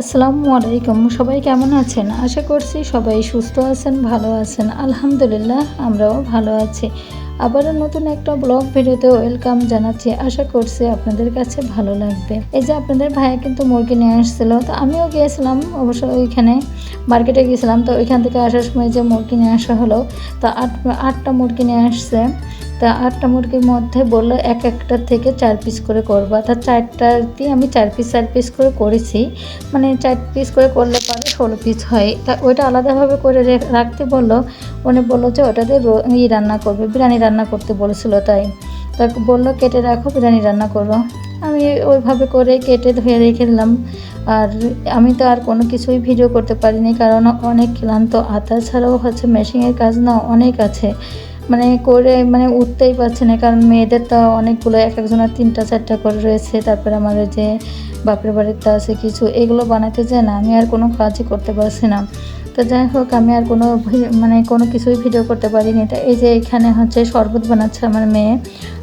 আসসালামু আলাইকুম। সবাই কেমন আছেন? আশা করছি সবাই সুস্থ আছেন, ভালো আছেন। আলহামদুলিল্লাহ আমরাও ভালো আছি। আবারও নতুন একটা ব্লগ ভিডিওতে ওয়েলকাম জানাচ্ছি। আশা করছি আপনাদের কাছে ভালো লাগবে। এই যে আপনাদের ভাইয়া কিন্তু মুরগি নিয়ে আসছিল। তো আমিও গিয়েছিলাম অবশ্য ওইখানে মার্কেটে গিয়েছিলাম। তো ওইখান থেকে আসার সময় যে মুরগি নিয়ে আসা হলো, তো আটটা মুরগি নিয়ে আসছে। তা ৮টা মুরগির মধ্যে বলল একটার থেকে ৪ পিস করে করবা। তা ৪টা দিয়ে আমি ৪ পিস করে করেছি। মানে ৪ পিস করে করলে পরে ১৬ পিস হয়। তা ওইটা আলাদাভাবে করে রাখতে বলল। উনি বলল যে ওটা দিয়ে রান্না করবে, বিরিয়ানি রান্না করতে বলেছিল তাই। তা বলল কেটে রাখো, বিরিয়ানি রান্না করো। আমি ওইভাবে করে কেটে ধুয়ে রেখে দিলাম। আর আমি তো আর কোনো কিছুই ভিডিও করতে পারিনি, কারণ অনেক ক্লান্ত। আর তাছাড়াও মেশিনের কাজ না অনেক আছে। মানে উঠতেই পারছি না, কারণ মেয়েদের তো অনেকগুলো, একজনের ৩টা ৪টা করে রয়েছে। তারপরে আমাদের যে বাপের বাড়িতে আছে কিছু, এগুলো বানাতে যায় না, আমি আর কোনো কাজই করতে পারছি না। তো যাই হোক, আমি আর কোনো কিছুই ভিডিও করতে পারিনি। তো এই যে এখানে শরবত বানাচ্ছে আমার মেয়ে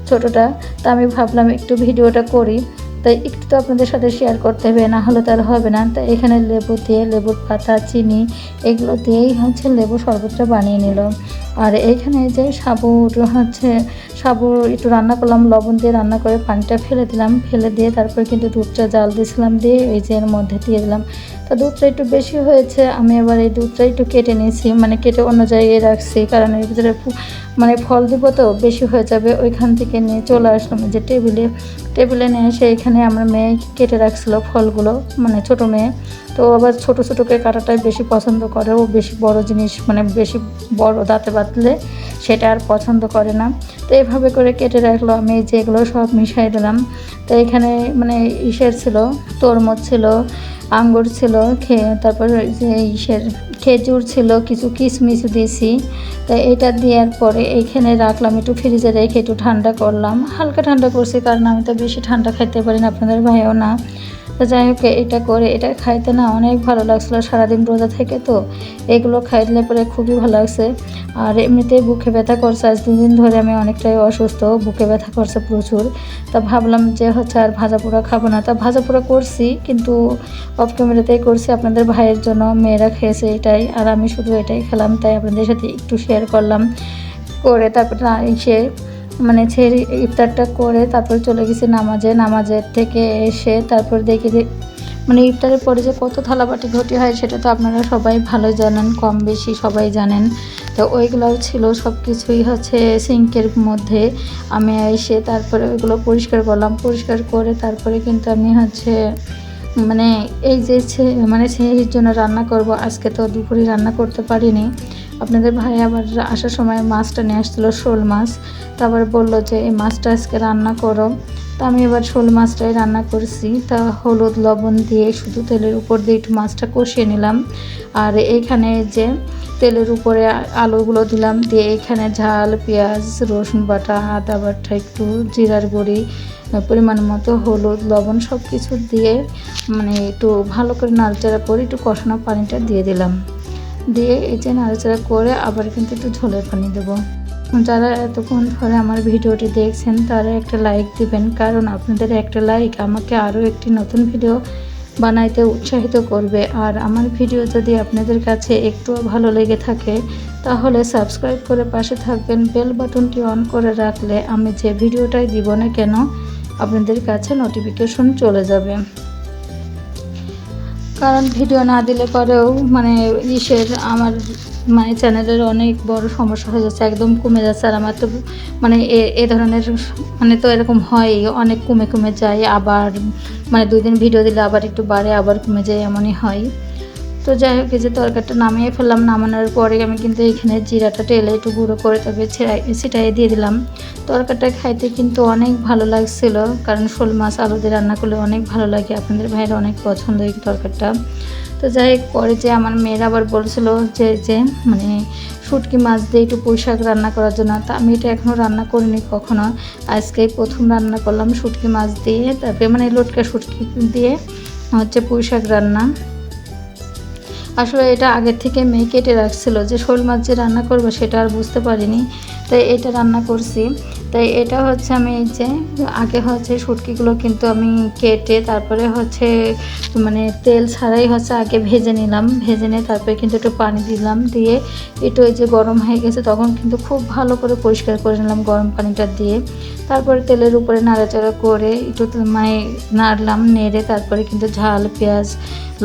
ছোটোটা। তো আমি ভাবলাম একটু ভিডিওটা করি, তাই একটু তো আপনাদের সাথে শেয়ার করতে হবে, না হলে তো আর হবে না। তো এখানে লেবু দিয়ে, লেবুর পাতা, চিনি এগুলো দিয়েই লেবু শরবতটা বানিয়ে নিল। আর এইখানে যে সাবু একটু রান্না করলাম, লবণ দিয়ে রান্না করে পানিটা ফেলে দিলাম, ফেলে দিয়ে তারপরে কিন্তু দুধটা জাল দিয়েছিলাম, দিয়ে এই যে এর মধ্যে দিয়ে দিলাম। তো দুধটা একটু বেশি হয়েছে, আমি এবার এই দুধটা একটু কেটে নিয়েছি, কেটে অন্য জায়গায় রাখছি, কারণ এর ভিতরে ফল দিব তো বেশি হয়ে যাবে। ওইখান থেকে নিয়ে চলে আসলাম যে টেবিলে নিয়ে এসে এখানে আমার মেয়ে কেটে রাখছিল ফলগুলো, ছোটো মেয়ে। তো আবার ছোটো ছোটোকে কাটাটাই বেশি পছন্দ করে, ও বেশি বড় জিনিস বেশি বড় দাঁতে বাতলে সেটা আর পছন্দ করে না। তো এইভাবে করে কেটে রাখলো, আমি যেগুলো সব মিশিয়ে দিলাম। তো এখানে ইসের ছিল, তরমুজ ছিল, আঙ্গুর ছিল, তারপর যে খেজুর ছিল, কিছু কিশমিশ দিয়েছি। তো এটা দেওয়ার পরে এইখানে রাখলাম, একটু ফ্রিজে রেখে একটু ঠান্ডা করলাম, হালকা ঠান্ডা করছি, কারণ আমি তো বেশি ঠান্ডা খাইতে পারি না, আপনাদের ভাইও না। তো যাই হোক, এটা খাইতে না অনেক ভালো লাগছিলো, সারাদিন রোজা থেকে তো এগুলো খাইলে পরে খুবই ভালো লাগছে। আর এমনিতেই বুকে ব্যথা করছে, আজ 2 দিন ধরে আমি অনেকটাই অসুস্থ, বুকে ব্যথা করছে প্রচুর। তা ভাবলাম যে আর ভাজা পোড়া খাবো না। তা ভাজা পোড়া করছি, কিন্তু অফ ক্যামেরাতেই করছি আপনাদের ভাইয়ের জন্য, মেয়েরা খেয়েছে এটাই, আর আমি শুধু এটাই খেলাম, তাই আপনাদের সাথে একটু শেয়ার করলাম। করে তারপর ছেড়ে ইফতারটা করে তারপর চলে গেছি নামাজের থেকে এসে তারপর দেখি যে ইফতারের পরে যে কত থালাবাটি ঘটি হয়, সেটা তো আপনারা সবাই ভালো জানেন, কম বেশি সবাই জানেন। তো ওইগুলোও ছিল, সব কিছুই সিঙ্কের মধ্যে। আমি এসে তারপরে ওইগুলো পরিষ্কার করলাম, পরিষ্কার করে তারপরে কিন্তু আমি এই যে সেহরির জন্য রান্না করব। আজকে তো দুপুরে রান্না করতে পারিনি। আপনাদের ভাই আবার আসার সময় মাছটা নিয়ে আসছিলো, শোল মাছ। তারপর বললো যে এই মাছটা আজকে রান্না করো। তা আমি এবার শোল মাছটাই রান্না করছি। তা হলুদ লবণ দিয়ে শুধু তেলের উপর দিয়ে একটু মাছটা কষিয়ে নিলাম। আর এইখানে যে তেলের উপরে আলুগুলো দিলাম, দিয়ে এখানে ঝাল, পেঁয়াজ, রসুন বাটা, আদা বাটা, একটু জিরার গুঁড়ি, পরিমাণ মতো হলুদ লবণ সব কিছু দিয়ে একটু ভালো করে নাড়াচাড়া করে একটু কষানো পানিটা দিয়ে দিলাম। দিয়ে এই যে নাড়াচাড়া করে আবার কিন্তু একটু ঝোলের পানি দেবো। যারা এতক্ষণ ধরে আমার ভিডিওটি দেখছেন তারা একটা লাইক দিবেন, কারণ আপনাদের একটা লাইক আমাকে আরও একটি নতুন ভিডিও বানাইতে উৎসাহিত করবে। আর আমার ভিডিও যদি আপনাদের কাছে একটুও ভালো লেগে থাকে তাহলে সাবস্ক্রাইব করে পাশে থাকবেন, বেল বাটনটি অন করে রাখলে আমি যে ভিডিওটাই দিব না কেন আপনাদের কাছে নোটিফিকেশন চলে যাবে। কারণ ভিডিও না দিলে পরেও আমার চ্যানেলের অনেক বড় সমস্যা হয়ে যাচ্ছে, একদম কমে যাচ্ছে। আর আমার তো এ ধরনের তো এরকম হয়, অনেক কমে যায়, আবার 2 দিন ভিডিও দিলে আবার একটু বাড়ে, আবার কমে যায়, এমনই হয়। তো যাই হোক, এই যে তরকারিটা নামিয়ে ফেললাম। নামানোর পরে আমি কিন্তু এখানে জিরাটা টেলে একটু গুঁড়ো করে তবে ছিটাই দিয়ে দিলাম। তরকারিটা খাইতে কিন্তু অনেক ভালো লাগছিল, কারণ শোল মাছ আলু দিয়ে রান্না করলে অনেক ভালো লাগে, আপনাদের ভাইয়ের অনেক পছন্দ এই তরকারিটা। তো যাই হোক, পরে যে আমার মেয়েরা আবার বলছিল যে শুটকি মাছ দিয়ে একটু পুঁই শাক রান্না করার জন্য। তা আমি এটা এখনও রান্না করিনি কখনো, আজকেই প্রথম রান্না করলাম শুটকি মাছ দিয়ে, তারপরে লটকা শুটকি দিয়ে পুঁই শাক রান্না। আসলে এটা আগের থেকে মেয়ে কেটে রাখছিল, যে শোল মাছ যে রান্না করবো সেটা আর বুঝতে পারিনি। তাই এটা রান্না করছি। তাই এটা হচ্ছে আমি এই যে আগে হচ্ছে শুটকিগুলো কিন্তু আমি কেটে তারপরে হচ্ছে মানে তেল ছাড়াই হচ্ছে আগে ভেজে নিলাম, ভেজে নিয়ে তারপরে কিন্তু একটু পানি দিলাম, দিয়ে একটু ওই যে গরম হয়ে গেছে তখন কিন্তু খুব ভালো করে পরিষ্কার করে নিলাম গরম পানিটা দিয়ে। তারপরে তেলের উপরে নাড়াচাড়া করে একটু মানে নাড়লাম, নেড়ে তারপরে কিন্তু ঝাল, পেঁয়াজ,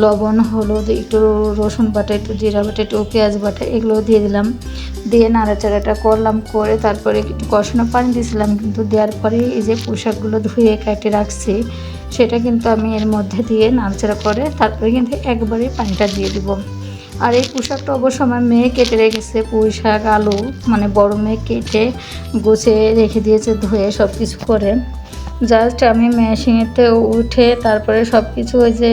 লবণ, হলুদ, একটু রসুন বাটা, একটু জিরা বাটা, একটু পেঁয়াজ বাটা এগুলো দিয়ে দিলাম, দিয়ে নাড়াচাড়াটা করলাম, করে তারপরে একটু কষানো পানি দিয়েছিলাম, কিন্তু দেওয়ার পরে এই যে পোশাকগুলো ধুয়ে কেটে রাখছি সেটা কিন্তু আমি এর মধ্যে দিয়ে নাড়াচাড়া করে তারপরে কিন্তু একবারে পানিটা দিয়ে দিব। আর এই পোশাকটা অবশ্য আমার মেয়ে কেটে রেখেছে, পুঁই শাক, আলু, মানে বড় মেয়ে কেটে গুছিয়ে রেখে দিয়েছে ধুয়ে সব কিছু করে। জাস্ট আমি মেশিনেতে উঠে তারপরে সব কিছু ওই যে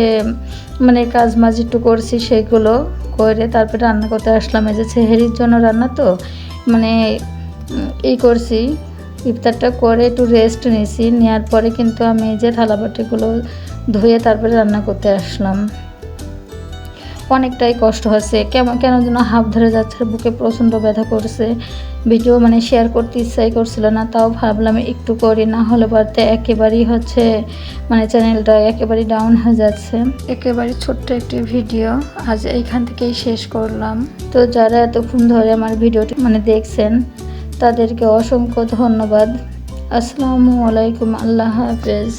মানে কাজ মাজ একটু করছি, সেগুলো করে তারপরে রান্না করতে আসলাম। এই যে সেহরির জন্য রান্না তো মানে এই করছি, ইফতারটা করে একটু রেস্ট নিয়েছি, নেওয়ার পরে কিন্তু আমি এই যে থালাবাটিগুলো ধুয়ে তারপরে রান্না করতে আসলাম। অনেকটাই কষ্ট হচ্ছে, কেন যেন হাঁপ ধরে যাচ্ছে, বুকে প্রচণ্ড ব্যথা করছে। ভিডিও মানে শেয়ার করতে ইচ্ছাই করছিল না, তাও ভাবলাম একটু করি, না হলে পরে একেবারেই হচ্ছে মানে চ্যানেলটা একেবারেই ডাউন হয়ে যাচ্ছে। একেবারে ছোট্ট একটি ভিডিও আজ এইখান থেকেই শেষ করলাম। তো যারা এতক্ষণ ধরে আমার ভিডিওটি মানে দেখছেন তাদেরকে অসংখ্য ধন্যবাদ। আসসালামু আলাইকুম, আল্লাহ হাফেজ।